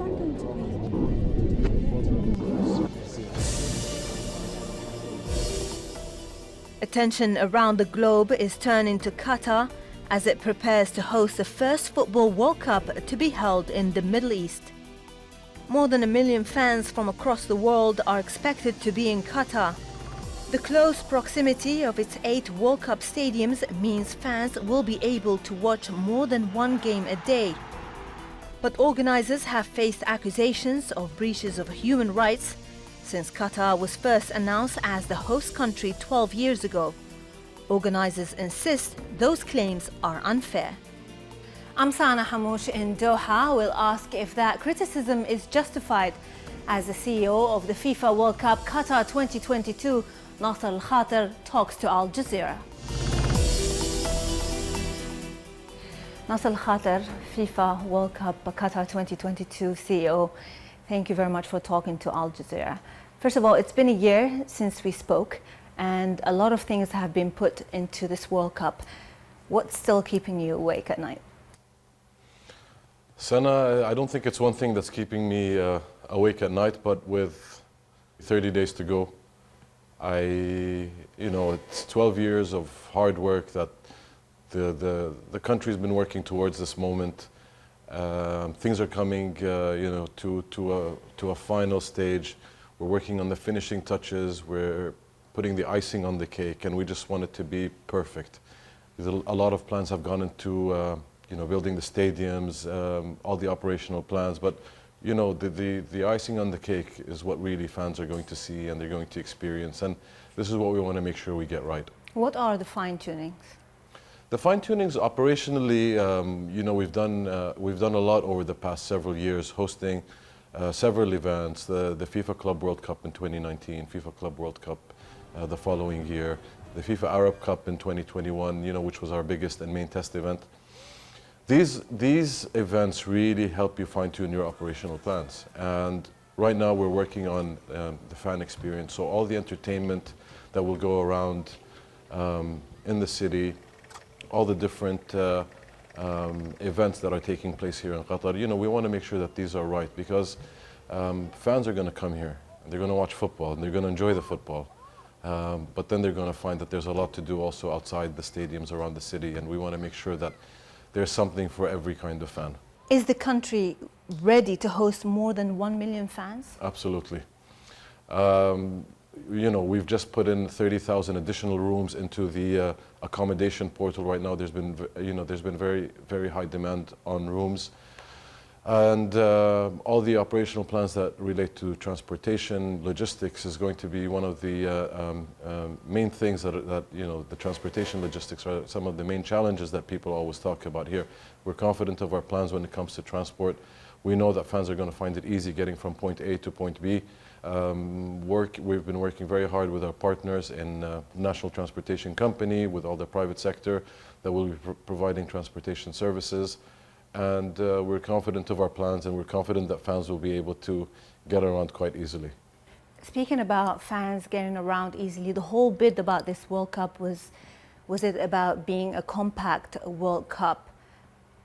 one going to be? Attention around the globe is turning to Qatar as it prepares to host the first Football World Cup to be held in the Middle East. More than 1 million fans from across the world are expected to be in Qatar. The close proximity of its 8 World Cup stadiums means fans will be able to watch more than one game a day. But organisers have faced accusations of breaches of human rights since Qatar was first announced as the host country 12 years ago. Organisers insist those claims are unfair. I'm Sana Hamouche in Doha. We'll ask if that criticism is justified. As the CEO of the FIFA World Cup Qatar 2022, Nasser al-Khater talks to Al Jazeera. Nasser al-Khater, FIFA World Cup Qatar 2022 CEO, thank you very much for talking to Al Jazeera. First of all, it's been a year since we spoke, and a lot of things have been put into this World Cup. What's still keeping you awake at night? Sana, I don't think it's one thing that's keeping me awake at night, but with 30 days to go, it's 12 years of hard work that the country's been working towards this moment. Things are coming, to a final stage. We're working on the finishing touches. We're putting the icing on the cake, and we just want it to be perfect. A lot of plans have gone into building the stadiums, all the operational plans, but the icing on the cake is what really fans are going to see and they're going to experience, and this is what we want to make sure we get right. What are the fine-tunings? The fine-tunings operationally, we've done a lot over the past several years, hosting several events, the FIFA Club World Cup in 2019, FIFA Club World Cup the following year, the FIFA Arab Cup in 2021, which was our biggest and main test event. These events really help you fine-tune your operational plans. And right now we're working on the fan experience. So all the entertainment that will go around in the city, all the different events that are taking place here in Qatar, we want to make sure that these are right, because fans are going to come here, and they're going to watch football, and they're going to enjoy the football. But then they're going to find that there's a lot to do also outside the stadiums around the city, and we want to make sure that there's something for every kind of fan. Is the country ready to host more than 1 million fans? Absolutely. We've just put in 30,000 additional rooms into the accommodation portal right now. There's been very, very high demand on rooms. And all the operational plans that relate to transportation, logistics is going to be one of the main things that the transportation logistics are some of the main challenges that people always talk about here. We're confident of our plans when it comes to transport. We know that fans are going to find it easy getting from point A to point B. We've been working very hard with our partners in National Transportation Company, with all the private sector that will be providing transportation services. And we're confident of our plans, and we're confident that fans will be able to get around quite easily. Speaking about fans getting around easily, the whole bid about this World Cup was it about being a compact World Cup?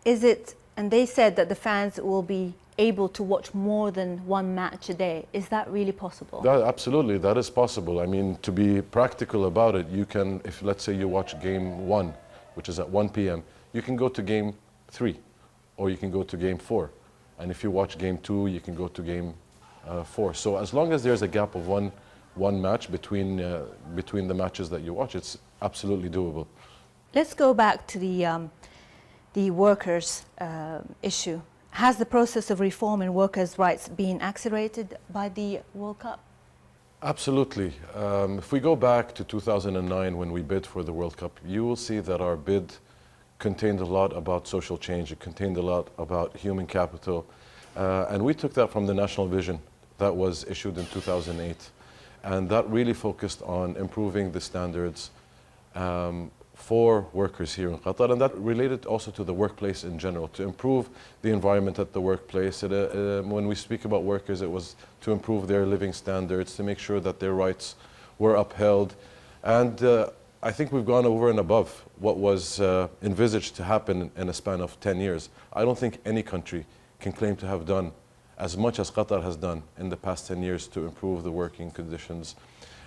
Is it, and they said that the fans will be able to watch more than one match a day. Is that really possible? Absolutely, that is possible. I mean, to be practical about it, you can, if let's say you watch game 1, which is at 1 p.m., you can go to game 3. Or you can go to game 4. And if you watch game 2, you can go to game 4. So as long as there's a gap of one match between the matches that you watch, it's absolutely doable. Let's go back to the workers' issue. Has the process of reform in workers' rights been accelerated by the World Cup? Absolutely. If we go back to 2009 when we bid for the World Cup, you will see that our bid contained a lot about social change. It contained a lot about human capital. And we took that from the national vision that was issued in 2008. And that really focused on improving the standards for workers here in Qatar. And that related also to the workplace in general, to improve the environment at the workplace. When we speak about workers, it was to improve their living standards, to make sure that their rights were upheld. And I think we've gone over and above what was envisaged to happen in a span of 10 years. I don't think any country can claim to have done as much as Qatar has done in the past 10 years to improve the working conditions,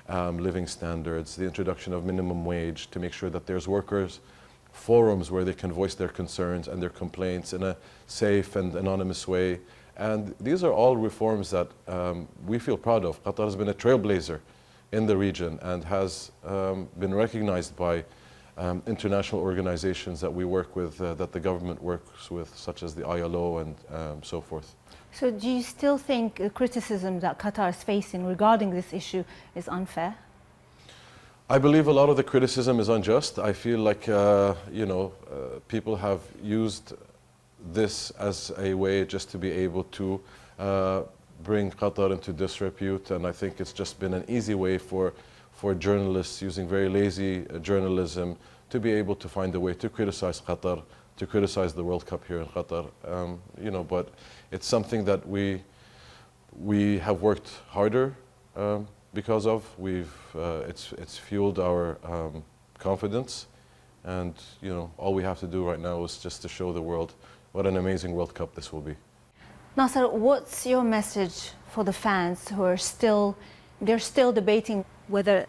living standards, the introduction of minimum wage, to make sure that there's workers' forums where they can voice their concerns and their complaints in a safe and anonymous way. And these are all reforms that we feel proud of. Qatar has been a trailblazer in the region and has been recognized by international organizations that we work with, that the government works with, such as the ILO and so forth. So do you still think the criticism that Qatar is facing regarding this issue is unfair? I believe a lot of the criticism is unjust. I feel like, people have used this as a way just to be able to bring Qatar into disrepute, and I think it's just been an easy way for journalists using very lazy journalism to be able to find a way to criticize Qatar, to criticize the World Cup here in Qatar. But it's something that we have worked harder because of. It's fueled our confidence, and all we have to do right now is just to show the world what an amazing World Cup this will be. Nasser, what's your message for the fans who are still debating whether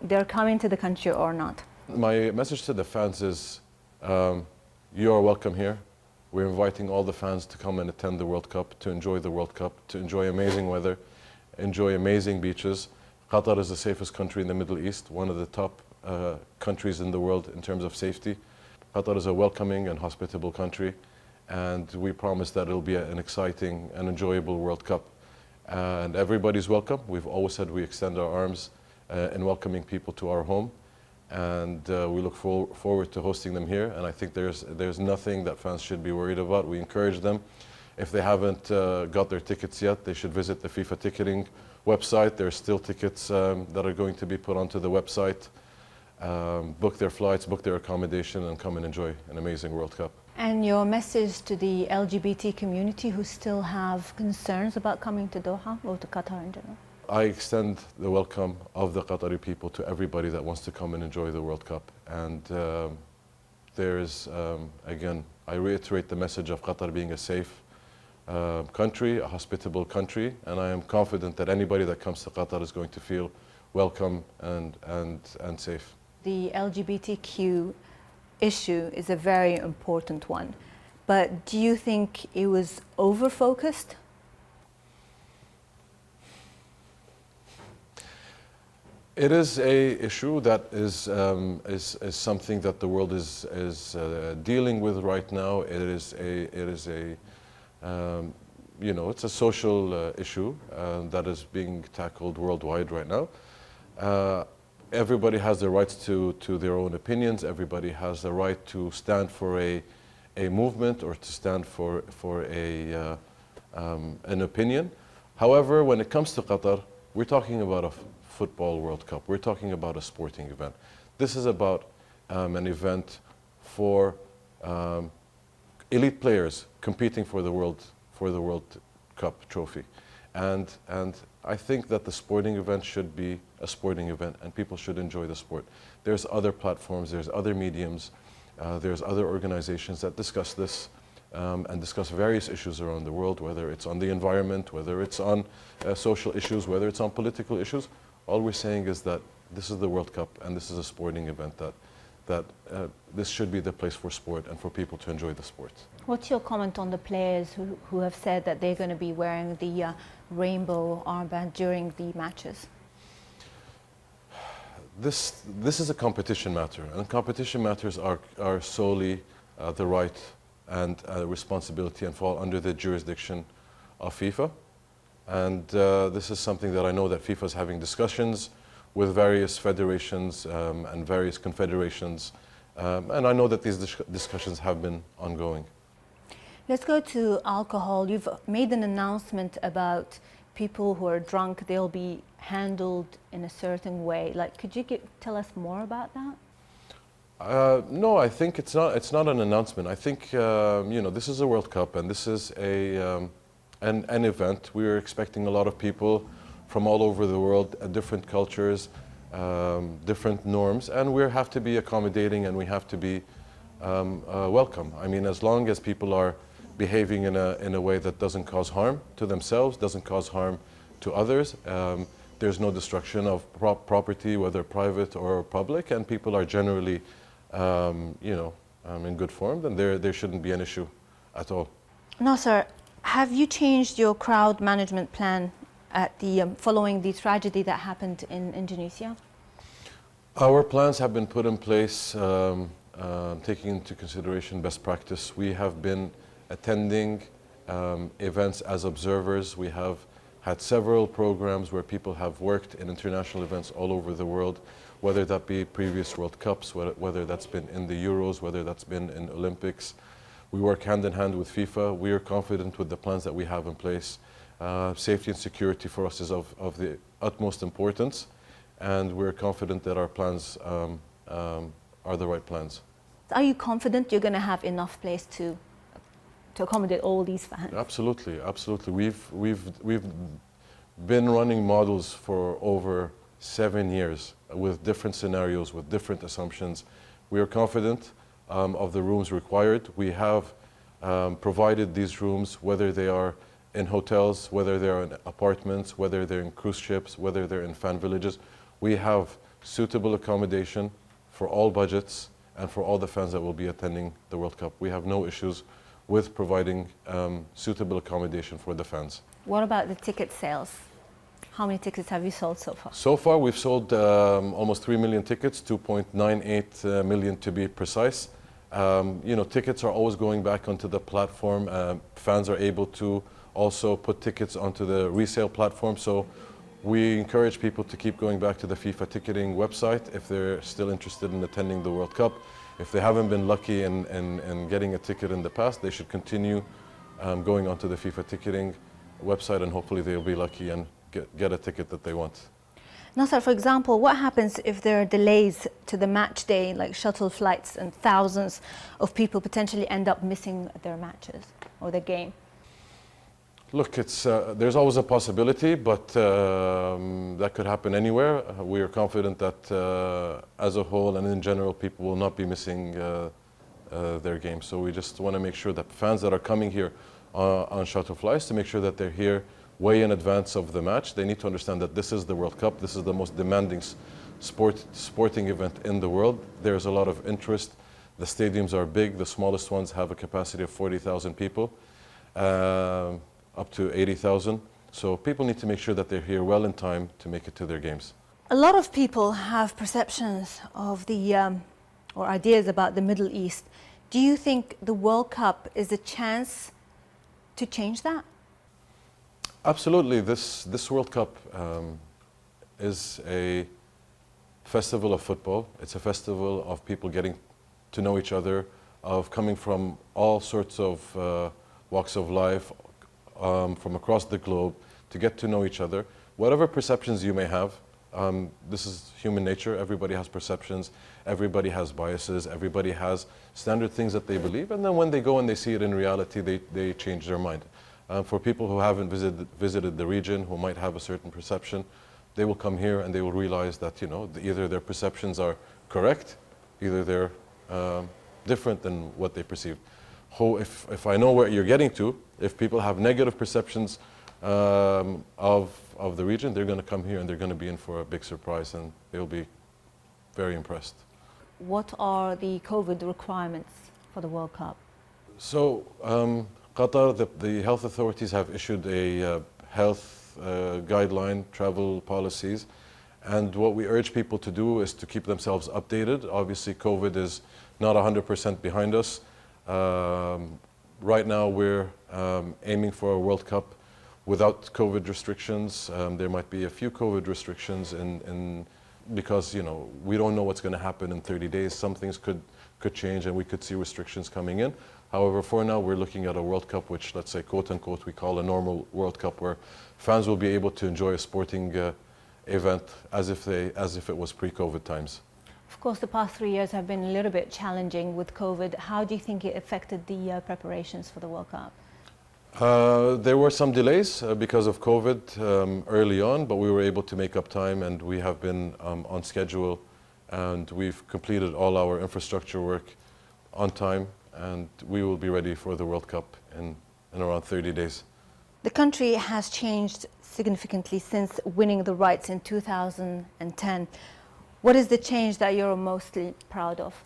they're coming to the country or not? My message to the fans is, you are welcome here. We're inviting all the fans to come and attend the World Cup, to enjoy the World Cup, to enjoy amazing weather, enjoy amazing beaches. Qatar is the safest country in the Middle East, one of the top countries in the world in terms of safety. Qatar is a welcoming and hospitable country, and we promise that it'll be an exciting and enjoyable World Cup. And everybody's welcome. We've always said we extend our arms in welcoming people to our home, and we look forward to hosting them here. And I think there's nothing that fans should be worried about. We encourage them, if they haven't got their tickets yet, they should visit the FIFA ticketing website. There's still tickets that are going to be put onto the website. Book their flights, book their accommodation, and come and enjoy an amazing World Cup. And your message to the LGBT community who still have concerns about coming to Doha or to Qatar in general? I extend the welcome of the Qatari people to everybody that wants to come and enjoy the World Cup. And again, I reiterate the message of Qatar being a safe country, a hospitable country, and I am confident that anybody that comes to Qatar is going to feel welcome and safe. The LGBTQ issue is a very important one, but do you think it was over-focused? It is a issue that is something that the world is dealing with right now. It's a social issue that is being tackled worldwide right now. Everybody has the rights to their own opinions. Everybody has the right to stand for a movement or to stand for an opinion. However, when it comes to Qatar, we're talking about a football World Cup. We're talking about a sporting event. This is about an event for elite players competing for the World Cup trophy, and I think that the sporting event should be a sporting event, and people should enjoy the sport. There's other platforms, there's other mediums, there's other organizations that discuss this and discuss various issues around the world, whether it's on the environment, whether it's on social issues, whether it's on political issues. All we're saying is that this is the World Cup and this is a sporting event, that this should be the place for sport and for people to enjoy the sport. What's your comment on the players who have said that they're going to be wearing the rainbow armband during the matches? This is a competition matter, and competition matters are solely the right and responsibility and fall under the jurisdiction of FIFA. And this is something that I know that FIFA is having discussions with various federations and various confederations, and I know that these discussions have been ongoing. Let's go to alcohol. You've made an announcement about people who are drunk, they'll be handled in a certain way. Like, could you tell us more about that? No, I think it's not an announcement. I think this is a World Cup, and this is an event. We're expecting a lot of people from all over the world, different cultures, different norms, and we have to be accommodating and we have to be welcome. I mean, as long as people are behaving in a way that doesn't cause harm to themselves, doesn't cause harm to others. There's no destruction of property, whether private or public, and people are generally, in good form, then there shouldn't be an issue at all. Nasser, have you changed your crowd management plan at following the tragedy that happened in Indonesia? Our plans have been put in place, taking into consideration best practice. We have been attending events as observers. We have had several programs where people have worked in international events all over the world, whether that be previous World Cups, whether that's been in the Euros, whether that's been in Olympics. We work hand in hand with FIFA. We are confident with the plans that we have in place. Safety and security for us is of the utmost importance, and we're confident that our plans are the right plans. Are you confident you're going to have enough place to accommodate all these fans? Absolutely, absolutely. We've been running models for over 7 years with different scenarios, with different assumptions. We are confident of the rooms required. We have provided these rooms, whether they are in hotels, whether they're in apartments, whether they're in cruise ships, whether they're in fan villages. We have suitable accommodation for all budgets and for all the fans that will be attending the World Cup. We have no issues with providing suitable accommodation for the fans. What about the ticket sales? How many tickets have you sold so far? So far we've sold almost 3 million tickets, 2.98 million to be precise. Tickets are always going back onto the platform. Fans are able to also put tickets onto the resale platform. So we encourage people to keep going back to the FIFA ticketing website if they're still interested in attending the World Cup. If they haven't been lucky in getting a ticket in the past, they should continue going onto the FIFA ticketing website, and hopefully they'll be lucky and get a ticket that they want. Nasser, for example, what happens if there are delays to the match day, like shuttle flights, and thousands of people potentially end up missing their matches or their game? Look, there's always a possibility, but that could happen anywhere. We are confident that as a whole and in general, people will not be missing their game. So we just want to make sure that fans that are coming here on shuttle flights, to make sure that they're here way in advance of the match. They need to understand that this is the World Cup. This is the most demanding sporting event in the world. There's a lot of interest. The stadiums are big. The smallest ones have a capacity of 40,000 people. Up to 80,000. So people need to make sure that they're here well in time to make it to their games. A lot of people have perceptions of or ideas about the Middle East. Do you think the World Cup is a chance to change that? Absolutely. This World Cup is a festival of football. It's a festival of people getting to know each other, of coming from all sorts of walks of life, from across the globe, to get to know each other. Whatever perceptions you may have, this is human nature. Everybody has perceptions, everybody has biases, everybody has standard things that they believe, and then when they go and they see it in reality, they change their mind. For people who haven't visited the region, who might have a certain perception, they will come here and they will realize that either their perceptions are correct, either they're different than what they perceive. If I know where you're getting to, if people have negative perceptions of the region, they're going to come here and they're going to be in for a big surprise, and they'll be very impressed. What are the COVID requirements for the World Cup? So Qatar, the health authorities have issued a health guideline, travel policies, and what we urge people to do is to keep themselves updated. Obviously, COVID is not 100% behind us. Right now we're aiming for a World Cup without COVID restrictions. There might be a few COVID restrictions because we don't know what's going to happen in 30 days. Some things could change and we could see restrictions coming in. However, for now we're looking at a World Cup which, let's say, quote unquote, we call a normal World Cup, where fans will be able to enjoy a sporting event as if it was pre-COVID times. Of course, the past 3 years have been a little bit challenging with COVID. How do you think it affected the preparations for the World Cup? There were some delays because of COVID early on, but we were able to make up time, and we have been on schedule, and we've completed all our infrastructure work on time, and we will be ready for the World Cup in around 30 days. The country has changed significantly since winning the rights in 2010. What is the change that you're mostly proud of?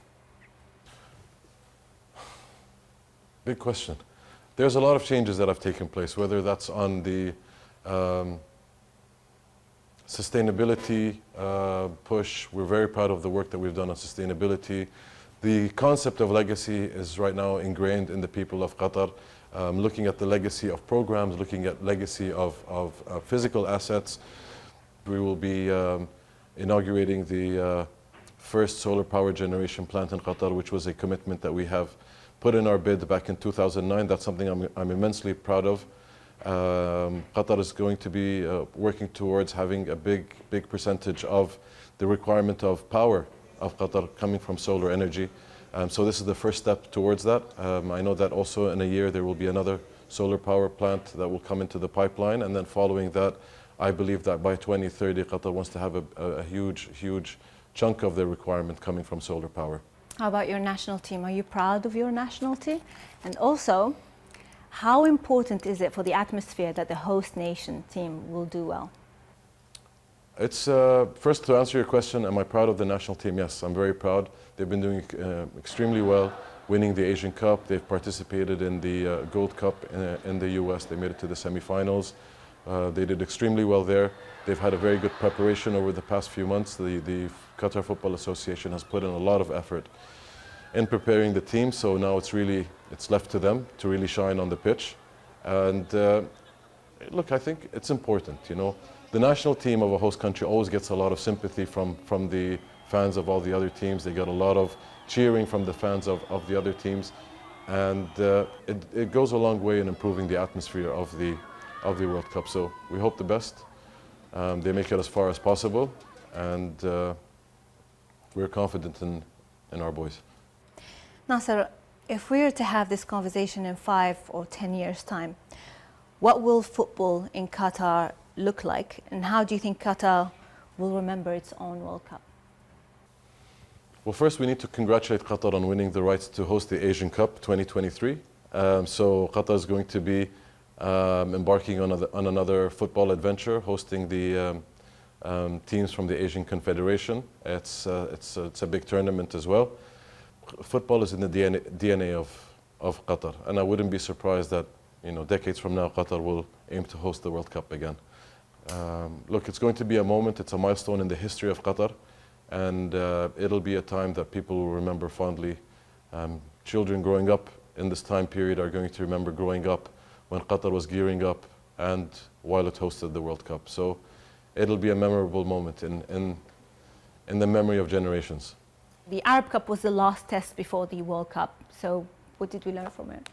Big question. There's a lot of changes that have taken place, whether that's on the sustainability push. We're very proud of the work that we've done on sustainability. The concept of legacy is right now ingrained in the people of Qatar. Looking at the legacy of programs, looking at legacy of physical assets. We will be inaugurating the first solar power generation plant in Qatar, which was a commitment that we have put in our bid back in 2009. That's something I'm immensely proud of. Qatar is going to be working towards having a big percentage of the requirement of power of Qatar coming from solar energy. So this is the first step towards that. I know that also in a year there will be another solar power plant that will come into the pipeline, and then following that, I believe that by 2030 Qatar wants to have a huge chunk of their requirement coming from solar power. How about your national team? Are you proud of your national team? And also, how important is it for the atmosphere that the host nation team will do well? It's first, to answer your question, am I proud of the national team? Yes, I'm very proud. They've been doing extremely well, winning the Asian Cup. They've participated in the Gold Cup in the US. They made it to the semifinals. They did extremely well there. They've had a very good preparation over the past few months. The Qatar Football Association has put in a lot of effort in preparing the team, so now it's left to them to really shine on the pitch. And look, I think it's important, you know. The national team of a host country always gets a lot of sympathy from the fans of all the other teams. They get a lot of cheering from the fans of the other teams, and it goes a long way in improving the atmosphere of the World Cup. So we hope the best. They make it as far as possible, and we're confident in our boys. Nasser, if we were to have this conversation in 5 or 10 years' time, what will football in Qatar look like, and how do you think Qatar will remember its own World Cup? Well, first we need to congratulate Qatar on winning the rights to host the Asian Cup 2023. So Qatar is going to be embarking on another football adventure, hosting the teams from the Asian Confederation. It's a big tournament as well. Football is in the DNA of Qatar, and I wouldn't be surprised that, you know, decades from now Qatar will aim to host the World Cup again. Look, it's going to be a moment, it's a milestone in the history of Qatar, and it'll be a time that people will remember fondly. Children growing up in this time period are going to remember growing up when Qatar was gearing up and while it hosted the World Cup. So it'll be a memorable moment in the memory of generations. The Arab Cup was the last test before the World Cup, so what did we learn from it?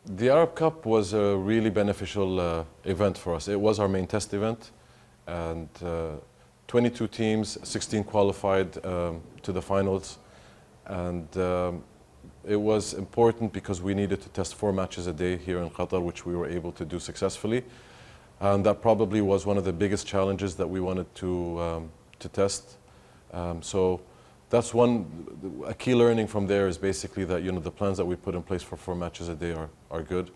The Arab Cup was a really beneficial event for us. It was our main test event, and 22 teams, 16 qualified to the finals, and it was important because we needed to test 4 matches a day here in Qatar, which we were able to do successfully, and that probably was one of the biggest challenges that we wanted to test. So that's a key learning from there is basically that, you know, the plans that we put in place for 4 matches a day are good.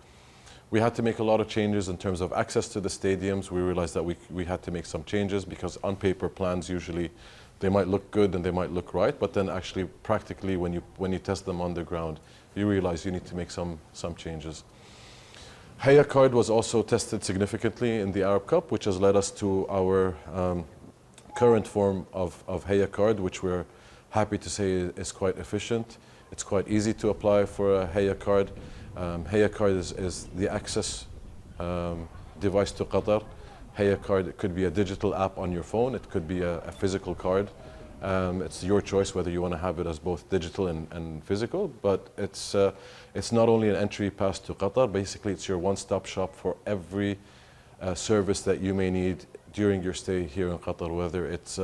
We had to make a lot of changes in terms of access to the stadiums. We realized that we had to make some changes because on paper plans usually they might look good and they might look right, but then actually practically when you test them on the ground, you realize you need to make some changes. Hayya card was also tested significantly in the Arab Cup, which has led us to our current form of Hayya card, which we're happy to say is quite efficient. It's quite easy to apply for a Hayya card. Hayya card is the access device to Qatar. Hayya card, it could be a digital app on your phone, it could be a physical card. It's your choice whether you want to have it as both digital and physical, but it's not only an entry pass to Qatar, basically it's your one-stop shop for every service that you may need during your stay here in Qatar, whether it's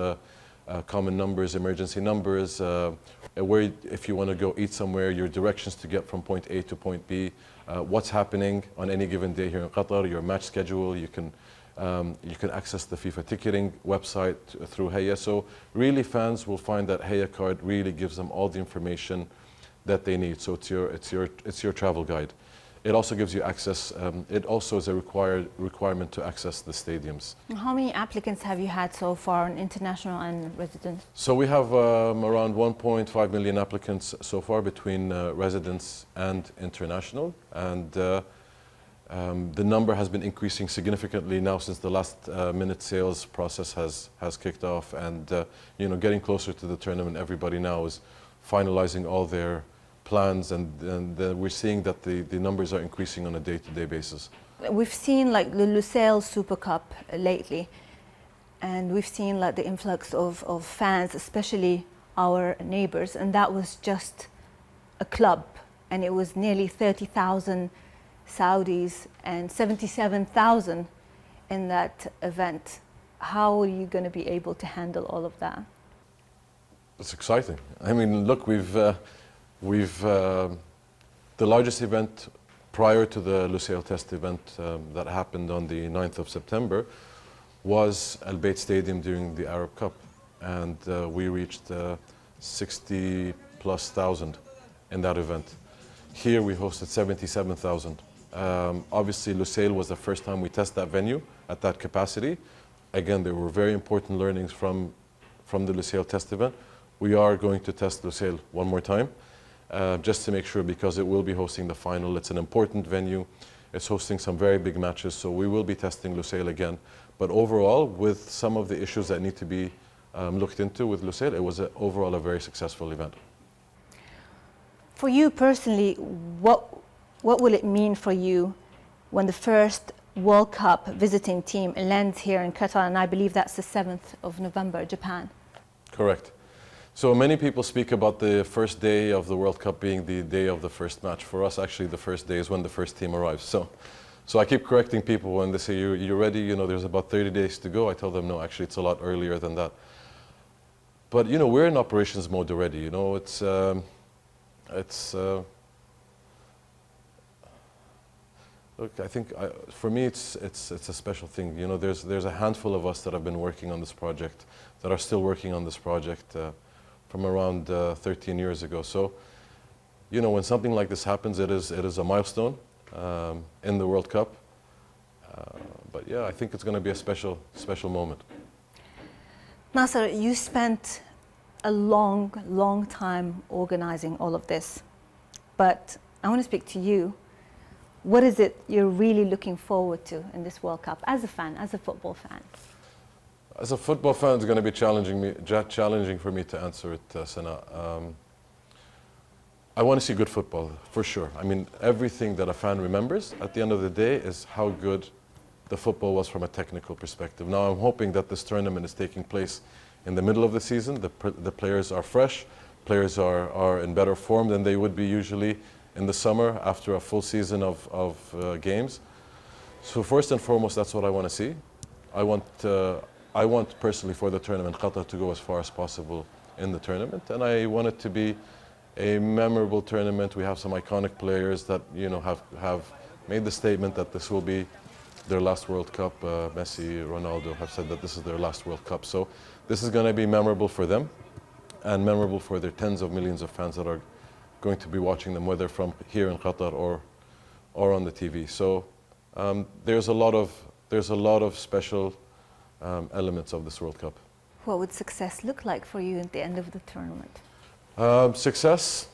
common numbers, emergency numbers, where if you want to go eat somewhere, your directions to get from point A to point B, what's happening on any given day here in Qatar, your match schedule, you can access the FIFA ticketing website through Hayya. So really fans will find that Hayya card really gives them all the information that they need. So it's your travel guide. It also gives you access. It also is a requirement to access the stadiums. How many applicants have you had so far, on international and residents? So we have around 1.5 million applicants so far between residents and international, and the number has been increasing significantly now since the last minute sales process has kicked off, and you know, getting closer to the tournament, everybody now is finalizing all their plans, and we're seeing that the numbers are increasing on a day-to-day basis. We've seen like the Lusail Super Cup lately, and we've seen like the influx of fans, especially our neighbors, and that was just a club, and it was nearly 30,000 Saudis and 77,000 in that event. How are you going to be able to handle all of that? It's exciting. I mean, look, the largest event prior to the Lusail Test event that happened on the 9th of September was Al Bayt Stadium during the Arab Cup, and we reached 60+ thousand in that event. Here we hosted 77,000. Obviously Lusail was the first time we tested that venue at that capacity. Again, there were very important learnings from the Lusail Test event. We are going to test Lusail one more time, just to make sure, because it will be hosting the final. It's an important venue. It's hosting some very big matches, so we will be testing Lusail again. But overall, with some of the issues that need to be looked into with Lusail, it was overall a very successful event. For you personally, what will it mean for you when the first World Cup visiting team lands here in Qatar, and I believe that's the 7th of November, Japan? Correct. So many people speak about the first day of the World Cup being the day of the first match. For us, actually, the first day is when the first team arrives. So I keep correcting people when they say, you're ready, you know, there's about 30 days to go. I tell them, no, actually, it's a lot earlier than that. But, you know, we're in operations mode already. You know, look, I think for me, it's a special thing. You know, there's a handful of us that have been working on this project, that are still working on this project from around 13 years ago. So, you know, when something like this happens, it is a milestone in the World Cup. But yeah, I think it's going to be a special moment. Nasser, you spent a long time organizing all of this, but I want to speak to you. What is it you're really looking forward to in this World Cup as a fan, as a football fan? As a football fan, it's going to be challenging for me to answer it, Sana. I want to see good football, for sure. I mean, everything that a fan remembers at the end of the day is how good the football was from a technical perspective. Now, I'm hoping that this tournament is taking place in the middle of the season. The players are fresh. Players are in better form than they would be usually in the summer after a full season of games. So first and foremost, that's what I want to see. I want personally for the tournament Qatar to go as far as possible in the tournament, and I want it to be a memorable tournament. We have some iconic players that, you know, have made the statement that this will be their last World Cup. Messi, Ronaldo have said that this is their last World Cup. So this is going to be memorable for them and memorable for their tens of millions of fans that are going to be watching them, whether from here in Qatar or on the TV. So there's a lot of special elements of this World Cup. What would success look like for you at the end of the tournament? Success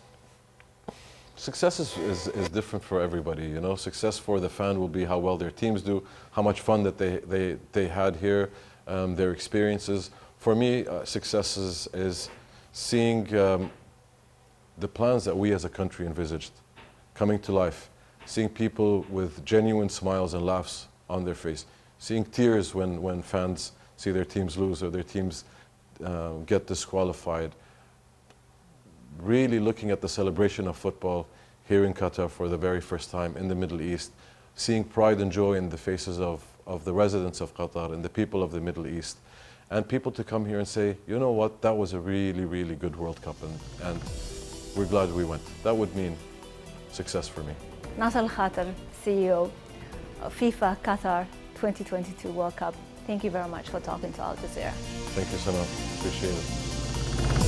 is different for everybody. You know, success for the fan will be how well their teams do, how much fun that they had here, their experiences. For me, success is seeing the plans that we as a country envisaged coming to life, seeing people with genuine smiles and laughs on their face, seeing tears when fans see their teams lose or their teams get disqualified. Really looking at the celebration of football here in Qatar for the very first time in the Middle East, seeing pride and joy in the faces of the residents of Qatar and the people of the Middle East, and people to come here and say, you know what, that was a really good World Cup, and we're glad we went. That would mean success for me. Nasser al-Khater, CEO of FIFA Qatar 2022 World Cup. Thank you very much for talking to Al Jazeera. Thank you, Sana. Appreciate it.